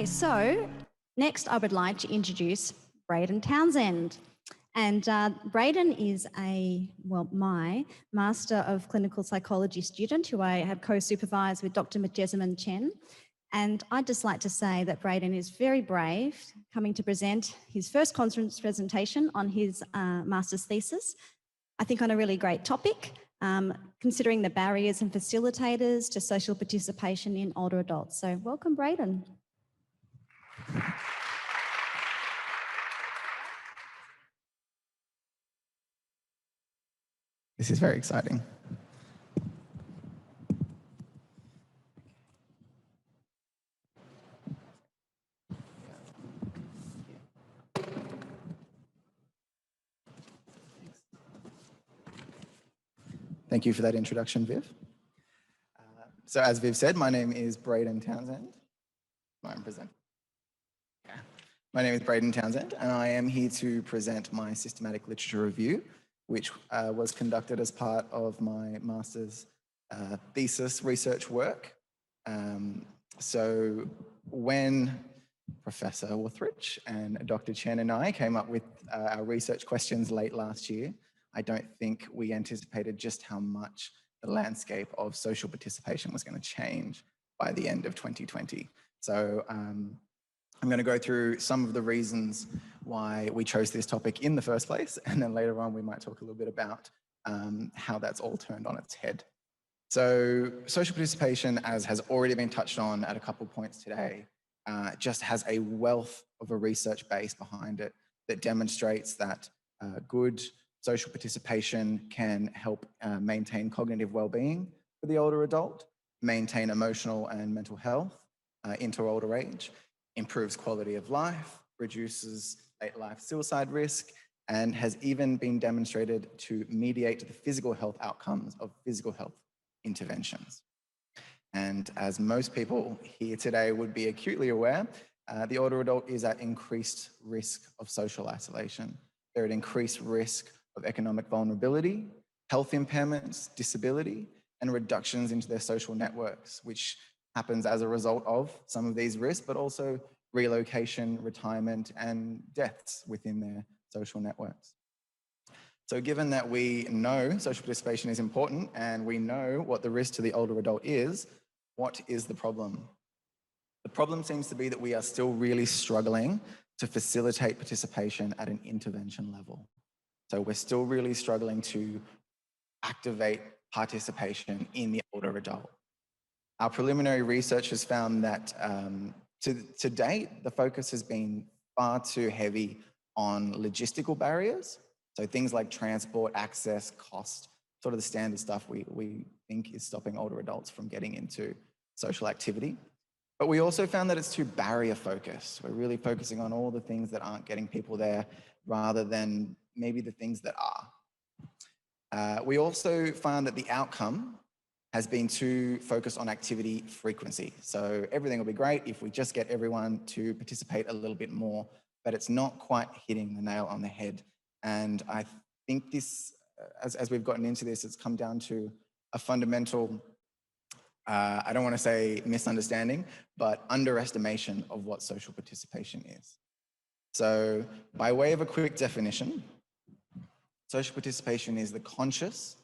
So next I would like to introduce Braden Townsend. And Braden is my Master of Clinical Psychology student who I have co-supervised with Dr. Jessamine Chen. And I'd just like to say that Braden is very brave, coming to present his first conference presentation on his master's thesis, I think on a really great topic, considering the barriers and facilitators to social participation in older adults. So welcome, Braden. This is very exciting. Thank you for that introduction, Viv. So as Viv said, my name is Braden Townsend. I'm presenting. My name is Braden Townsend, and I am here to present my systematic literature review, which was conducted as part of my master's thesis research work. So when Professor Wuthridge and Dr. Chen and I came up with our research questions late last year, I don't think we anticipated just how much the landscape of social participation was going to change by the end of 2020. So I'm going to go through some of the reasons why we chose this topic in the first place, and then later on we might talk a little bit about how that's all turned on its head. So social participation, as has already been touched on at a couple of points today, just has a wealth of a research base behind it that demonstrates that good social participation can help maintain cognitive well-being for the older adult, maintain emotional and mental health into older age, improves quality of life, reduces late life suicide risk, and has even been demonstrated to mediate the physical health outcomes of physical health interventions. And as most people here today would be acutely aware, the older adult is at increased risk of social isolation. They're at increased risk of economic vulnerability, health impairments, disability, and reductions into their social networks, which happens as a result of some of these risks, but also relocation, retirement, and deaths within their social networks. So given that we know social participation is important and we know what the risk to the older adult is, what is the problem? The problem seems to be that we are still really struggling to facilitate participation at an intervention level. So we're still really struggling to activate participation in the older adult. Our preliminary research has found that to date, the focus has been far too heavy on logistical barriers. So things like transport, access, cost, sort of the standard stuff we think is stopping older adults from getting into social activity. But we also found that it's too barrier focused. We're really focusing on all the things that aren't getting people there rather than maybe the things that are. We also found that the outcome has been too focused on activity frequency. So everything will be great if we just get everyone to participate a little bit more, but it's not quite hitting the nail on the head. And I think this, as we've gotten into this, it's come down to a fundamental, I don't want to say misunderstanding, but underestimation of what social participation is. So by way of a quick definition, social participation is the conscious,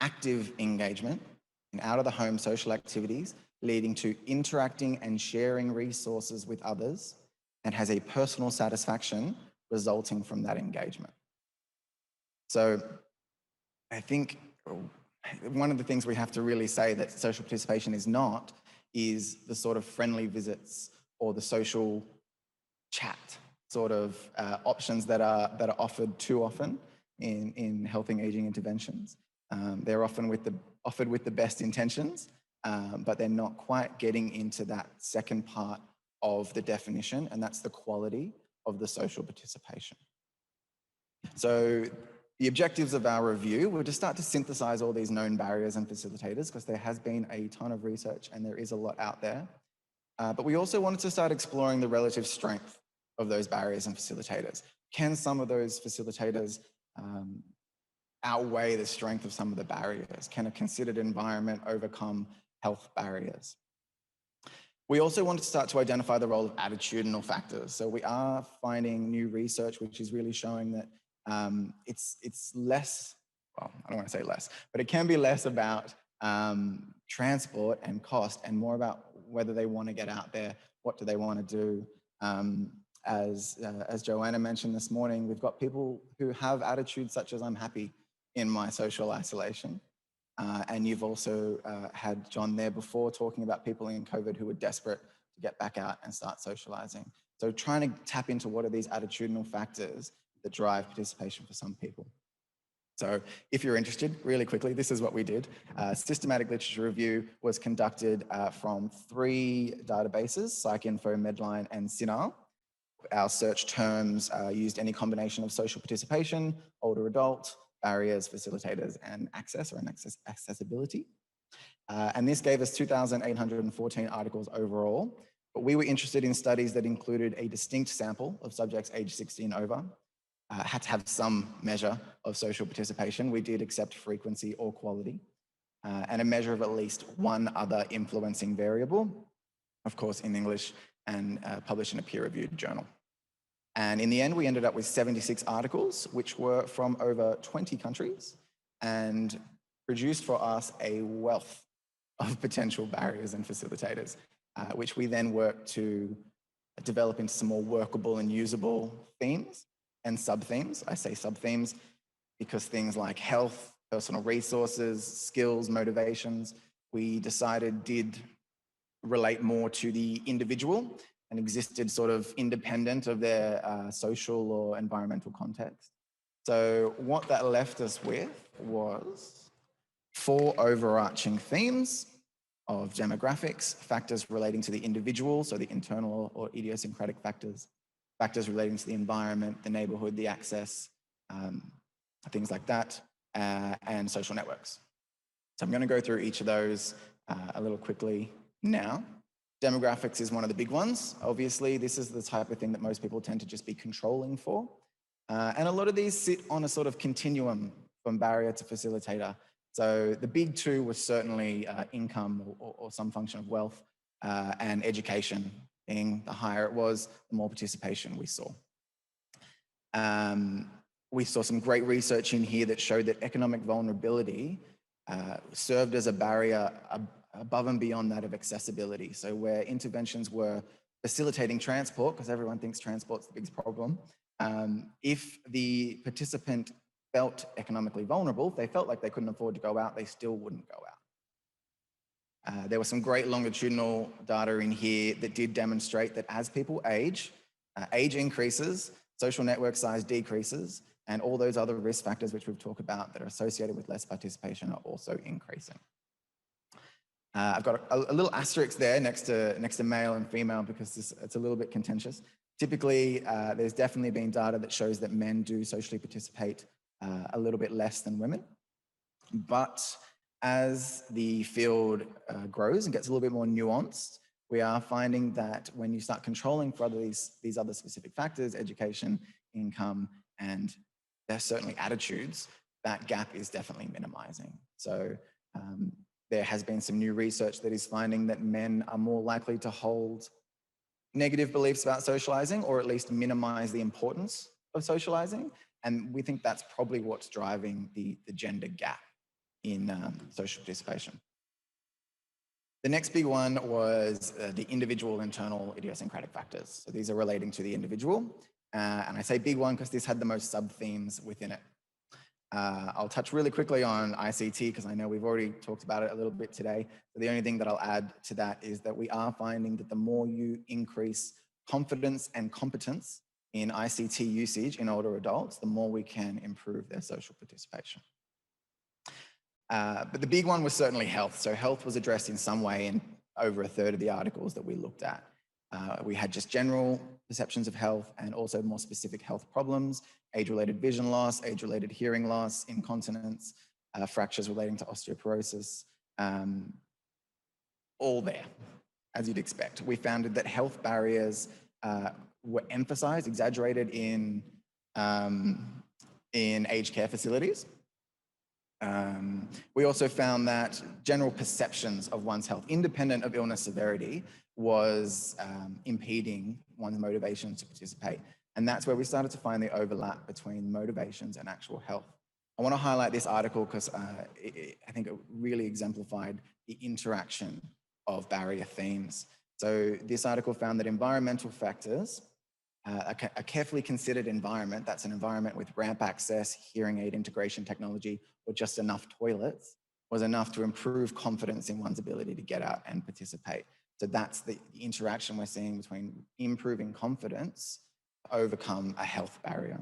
active engagement in out-of-the-home social activities leading to interacting and sharing resources with others and has a personal satisfaction resulting from that engagement. So I think one of the things we have to really say that social participation is not is the sort of friendly visits or the social chat sort of options that are offered too often in health engaging interventions. They're often offered with the best intentions, but they're not quite getting into that second part of the definition, and that's the quality of the social participation. So the objectives of our review were to start to synthesize all these known barriers and facilitators, because there has been a ton of research and there is a lot out there. But we also wanted to start exploring the relative strength of those barriers and facilitators. Can some of those facilitators outweigh the strength of some of the barriers? Can a considered environment overcome health barriers? We also want to start to identify the role of attitudinal factors. So we are finding new research which is really showing that it's less, well, I don't want to say less, but it can be less about transport and cost and more about whether they want to get out there, what do they want to do. As Joanna mentioned this morning, we've got people who have attitudes such as I'm happy in my social isolation. And you've also had John there before talking about people in COVID who were desperate to get back out and start socializing. So trying to tap into what are these attitudinal factors that drive participation for some people. So if you're interested, really quickly, this is what we did. Systematic literature review was conducted from 3 databases, PsycInfo, Medline, and CINAHL. Our search terms used any combination of social participation, older adult, barriers, facilitators, and access or accessibility. And this gave us 2,814 articles overall. But we were interested in studies that included a distinct sample of subjects aged 16 over, had to have some measure of social participation. We did accept frequency or quality, and a measure of at least one other influencing variable, of course in English, and published in a peer-reviewed journal. And in the end, we ended up with 76 articles, which were from over 20 countries and produced for us a wealth of potential barriers and facilitators, which we then worked to develop into some more workable and usable themes and sub-themes. I say sub-themes because things like health, personal resources, skills, motivations, we decided did relate more to the individual and existed sort of independent of their social or environmental context. So what that left us with was 4 overarching themes of demographics, factors relating to the individual, so the internal or idiosyncratic factors, factors relating to the environment, the neighborhood, the access, things like that, and social networks. So I'm going to go through each of those a little quickly now. Demographics is one of the big ones. Obviously, this is the type of thing that most people tend to just be controlling for. And a lot of these sit on a sort of continuum from barrier to facilitator. So the big 2 was certainly income or some function of wealth, and education. Being the higher it was, the more participation we saw. We saw some great research in here that showed that economic vulnerability served as a barrier above and beyond that of accessibility. So where interventions were facilitating transport, because everyone thinks transport's the biggest problem, if the participant felt economically vulnerable, if they felt like they couldn't afford to go out, they still wouldn't go out. There was some great longitudinal data in here that did demonstrate that as people age, age increases, social network size decreases, and all those other risk factors which we've talked about that are associated with less participation are also increasing. I've got a little asterisk there next to male and female because it's a little bit contentious. Typically, there's definitely been data that shows that men do socially participate a little bit less than women. But as the field grows and gets a little bit more nuanced, we are finding that when you start controlling for these other specific factors, education, income, and there's certainly attitudes, that gap is definitely minimizing. So there has been some new research that is finding that men are more likely to hold negative beliefs about socializing, or at least minimize the importance of socializing. And we think that's probably what's driving the gender gap in social participation. The next big one was the individual internal idiosyncratic factors. So these are relating to the individual. And I say big one because this had the most sub-themes within it. I'll touch really quickly on ICT because I know we've already talked about it a little bit today. So the only thing that I'll add to that is that we are finding that the more you increase confidence and competence in ICT usage in older adults, the more we can improve their social participation. But the big one was certainly health. So health was addressed in some way in over 1/3 of the articles that we looked at. We had just general perceptions of health and also more specific health problems, age-related vision loss, age-related hearing loss, incontinence, fractures relating to osteoporosis, all there, as you'd expect. We found that health barriers were emphasized, exaggerated in aged care facilities. We also found that general perceptions of one's health, independent of illness severity, was impeding one's motivation to participate. And that's where we started to find the overlap between motivations and actual health. I want to highlight this article because I think it really exemplified the interaction of barrier themes. So this article found that environmental factors, a carefully considered environment, that's an environment with ramp access, hearing aid integration technology, or just enough toilets, was enough to improve confidence in one's ability to get out and participate. So that's the interaction we're seeing between improving confidence to overcome a health barrier.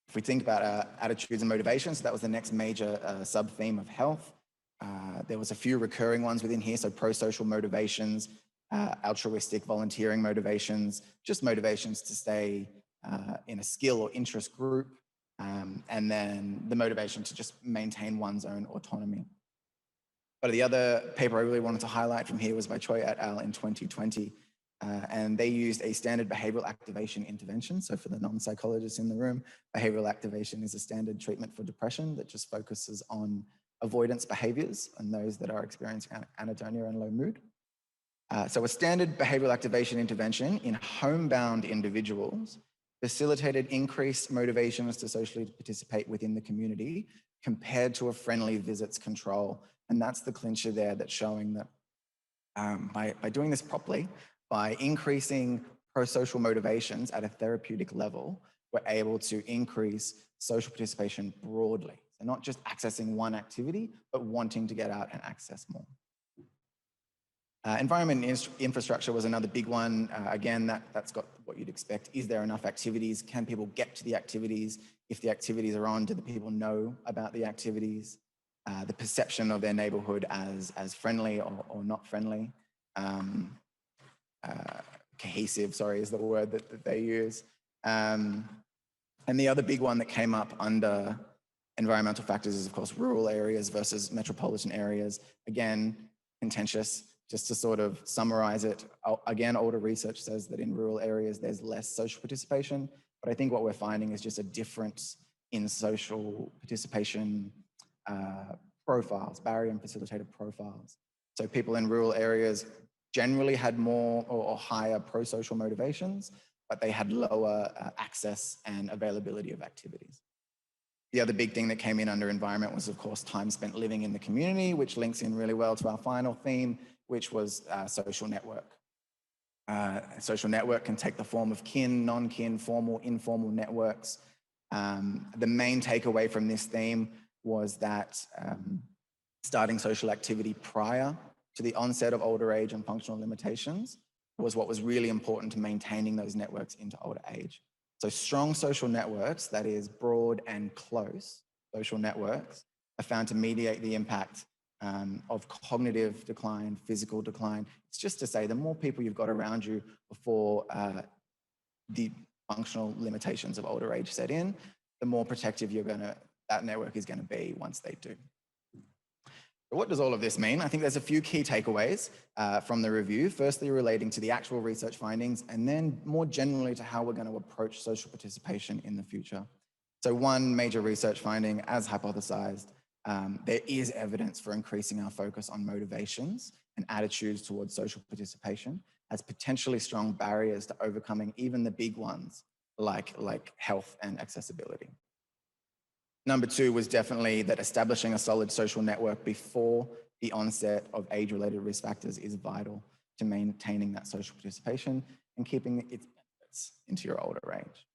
If we think about attitudes and motivations, that was the next major sub-theme of health. There was a few recurring ones within here, so pro-social motivations, altruistic volunteering motivations, just motivations to stay in a skill or interest group, and then the motivation to just maintain one's own autonomy. But the other paper I really wanted to highlight from here was by Choi et al. In 2020, and they used a standard behavioral activation intervention. So for the non-psychologists in the room, behavioral activation is a standard treatment for depression that just focuses on avoidance behaviors and those that are experiencing anhedonia and low mood. So a standard behavioral activation intervention in homebound individuals facilitated increased motivations to socially participate within the community compared to a friendly visits control. And that's the clincher there that's showing that by doing this properly, by increasing pro-social motivations at a therapeutic level, we're able to increase social participation broadly. So not just accessing one activity, but wanting to get out and access more. Environment and infrastructure was another big one. Again, that's got what you'd expect. Is there enough activities? Can people get to the activities? If the activities are on, do the people know about the activities? The perception of their neighborhood as friendly or not friendly. Cohesive, sorry, is the word that they use. And the other big one that came up under environmental factors is, of course, rural areas versus metropolitan areas. Again, contentious. Just to sort of summarize it, again, older research says that in rural areas, there's less social participation. But I think what we're finding is just a difference in social participation profiles, barrier and facilitated profiles. So people in rural areas generally had more or higher pro-social motivations, but they had lower access and availability of activities. The other big thing that came in under environment was, of course, time spent living in the community, which links in really well to our final theme, which was social network. Social network can take the form of kin, non-kin, formal, informal networks. The main takeaway from this theme was that starting social activity prior to the onset of older age and functional limitations was what was really important to maintaining those networks into older age. So strong social networks, that is broad and close social networks, are found to mediate the impact of cognitive decline, physical decline. It's just to say the more people you've got around you before the functional limitations of older age set in, the more protective that network is going to be once they do. So what does all of this mean? I think there's a few key takeaways from the review, firstly relating to the actual research findings, and then more generally to how we're going to approach social participation in the future. So one major research finding, as hypothesized, there is evidence for increasing our focus on motivations and attitudes towards social participation as potentially strong barriers to overcoming even the big ones like health and accessibility. Number two was definitely that establishing a solid social network before the onset of age-related risk factors is vital to maintaining that social participation and keeping its benefits into your older age.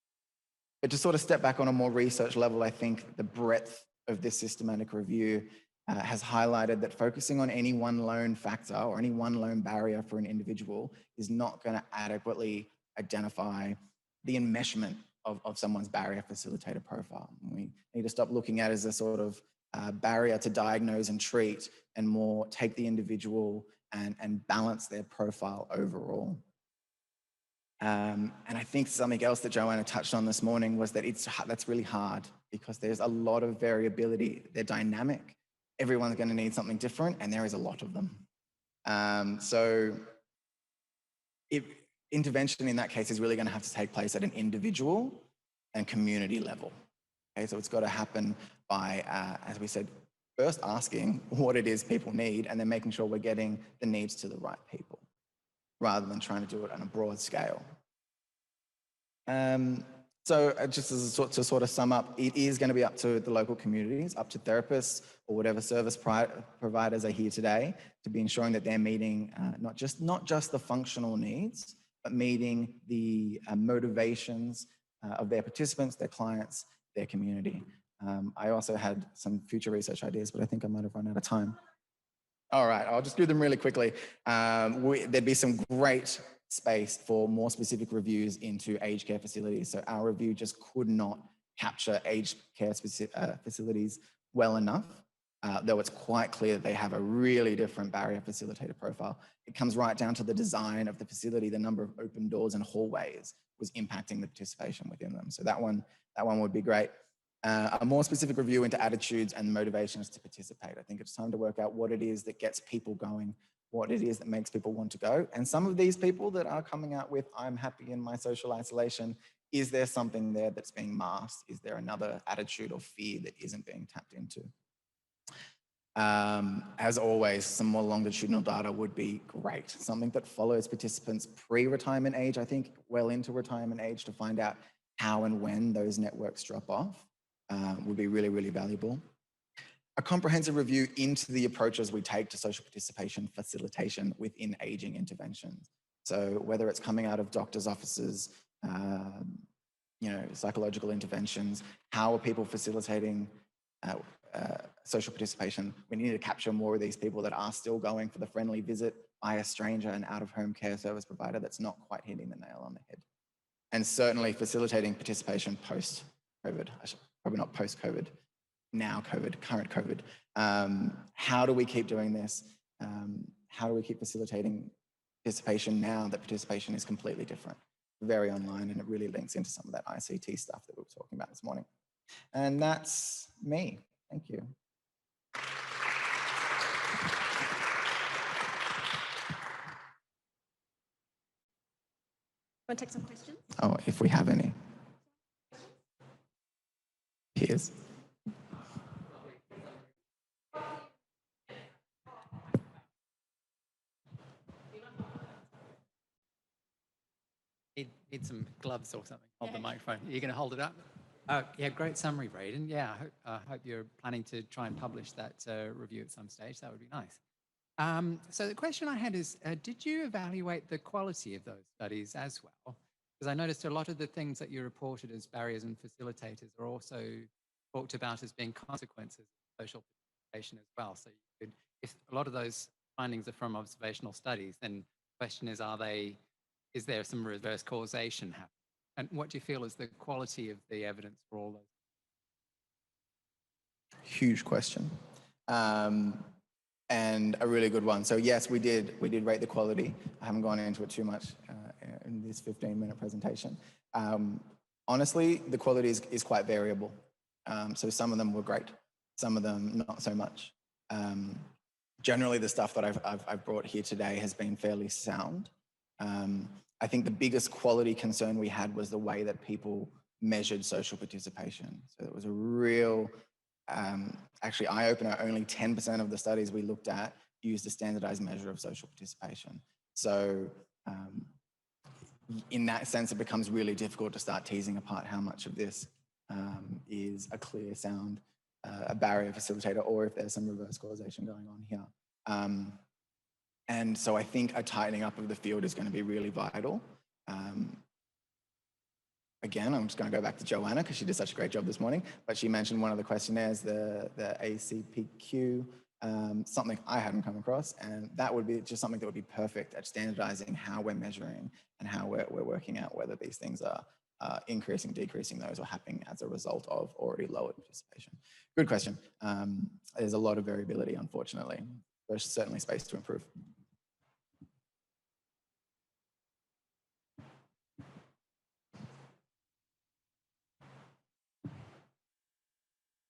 But to sort of step back on a more research level, I think the breadth of this systematic review has highlighted that focusing on any one lone factor or any one lone barrier for an individual is not going to adequately identify the enmeshment of someone's barrier facilitator profile. We need to stop looking at it as a sort of barrier to diagnose and treat, and more take the individual and balance their profile overall. And I think something else that Joanna touched on this morning was that that's really hard because there's a lot of variability. They're dynamic. Everyone's going to need something different, and there is a lot of them. So intervention in that case is really going to have to take place at an individual and community level. Okay, so it's got to happen by, as we said, first asking what it is people need and then making sure we're getting the needs to the right people rather than trying to do it on a broad scale. Just as to sort of sum up, it is going to be up to the local communities, up to therapists or whatever service providers are here today to be ensuring that they're meeting not just the functional needs, but meeting the motivations of their participants, their clients, their community. I also had some future research ideas, but I think I might have run out of time. All right, I'll just do them really quickly. There'd be some great space for more specific reviews into aged care facilities. So our review just could not capture aged care facilities well enough, though it's quite clear that they have a really different barrier facilitator profile. It comes right down to the design of the facility, the number of open doors and hallways was impacting the participation within them. So that one would be great. A more specific review into attitudes and motivations to participate. I think it's time to work out what it is that gets people going, what it is that makes people want to go. And some of these people that are coming out with, I'm happy in my social isolation, is there something there that's being masked? Is there another attitude or fear that isn't being tapped into? As always, some more longitudinal data would be great. Something that follows participants pre-retirement age, I think, well into retirement age to find out how and when those networks drop off would be really, really valuable. A comprehensive review into the approaches we take to social participation facilitation within aging interventions. So whether it's coming out of doctors' offices, psychological interventions, how are people facilitating social participation? We need to capture more of these people that are still going for the friendly visit by a stranger and out-of-home care service provider that's not quite hitting the nail on the head. And certainly facilitating participation post-COVID, probably not post-COVID, now COVID, current COVID. How do we keep doing this? How do we keep facilitating participation now that participation is completely different, very online, and it really links into some of that ICT stuff that we were talking about this morning. And that's me. Thank you. Want to take some questions? Oh, if we have any. Peers. Need some gloves or something. Hold the microphone. Are you going to hold it up? Yeah, great summary, Braden. Yeah, I hope you're planning to try and publish that review at some stage. That would be nice. So the question I had is, did you evaluate the quality of those studies as well? Because I noticed a lot of the things that you reported as barriers and facilitators are also talked about as being consequences of social participation as well. So you could, if a lot of those findings are from observational studies, then the question is there some reverse causation happening? And what do you feel is the quality of the evidence for all those? Huge question. And a really good one. So yes, we did rate the quality. I haven't gone into it too much in this 15-minute presentation. Honestly, the quality is quite variable. So some of them were great, some of them not so much. Generally, the stuff that I've brought here today has been fairly sound. I think the biggest quality concern we had was the way that people measured social participation. So it was a real, actually eye-opener. Only 10% of the studies we looked at used a standardized measure of social participation. So in that sense, it becomes really difficult to start teasing apart how much of this is a clear sound, a barrier facilitator, or if there's some reverse causation going on here. And so I think a tightening up of the field is going to be really vital. Again, I'm just going to go back to Joanna because she did such a great job this morning, but she mentioned one of the questionnaires, the ACPQ, something I hadn't come across, and that would be just something that would be perfect at standardizing how we're measuring and how we're working out whether these things are increasing, decreasing those, or happening as a result of already lowered participation. Good question. There's a lot of variability, unfortunately. There's certainly space to improve.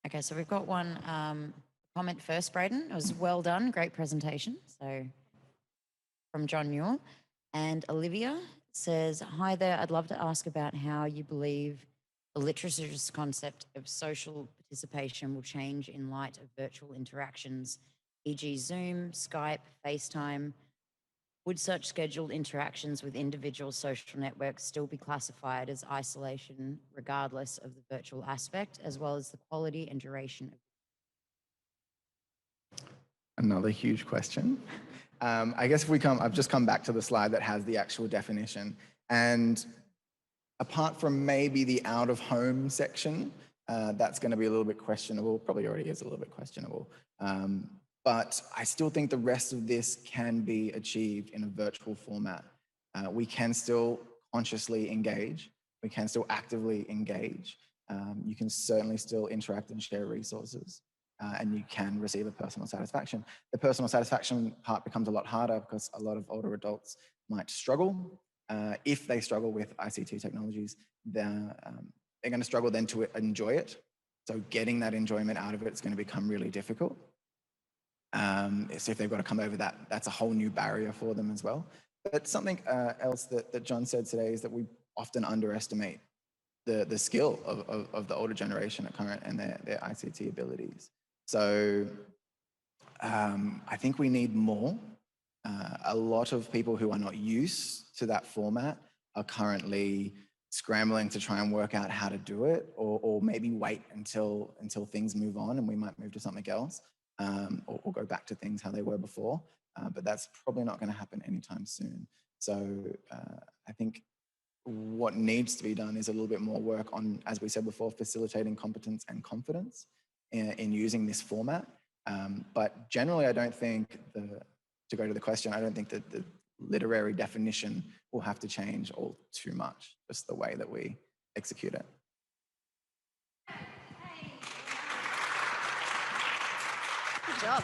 Okay, so we've got one comment first, Braden. It was well done, great presentation. So from John Muir. And Olivia says, hi there, I'd love to ask about how you believe The literature's concept of social participation will change in light of virtual interactions, e.g. Zoom, Skype, FaceTime. Would such scheduled interactions with individual social networks still be classified as isolation regardless of the virtual aspect, as well as the quality and duration of? Another huge question. I guess I've just come back to the slide that has the actual definition. And apart from maybe the out of home section, that's going to be a little bit questionable, probably already is a little bit questionable. But I still think the rest of this can be achieved in a virtual format. We can still consciously engage. We can still actively engage. You can certainly still interact and share resources. And you can receive a personal satisfaction. The personal satisfaction part becomes a lot harder because a lot of older adults might struggle. If they struggle with ICT technologies, they're going to struggle then to enjoy it. So getting that enjoyment out of it is going to become really difficult. So if they've got to come over that, that's a whole new barrier for them as well. But something else that John said today is that we often underestimate the skill of the older generation at current and their ICT abilities. So I think we need more. A lot of people who are not used to that format are currently scrambling to try and work out how to do it, or maybe wait until things move on and we might move to something else, or go back to things how they were before. But that's probably not going to happen anytime soon. So I think what needs to be done is a little bit more work on, as we said before, facilitating competence and confidence in using this format. But generally, I don't think to go to the question, I don't think that the literary definition will have to change all too much, just the way that we execute it. Good job.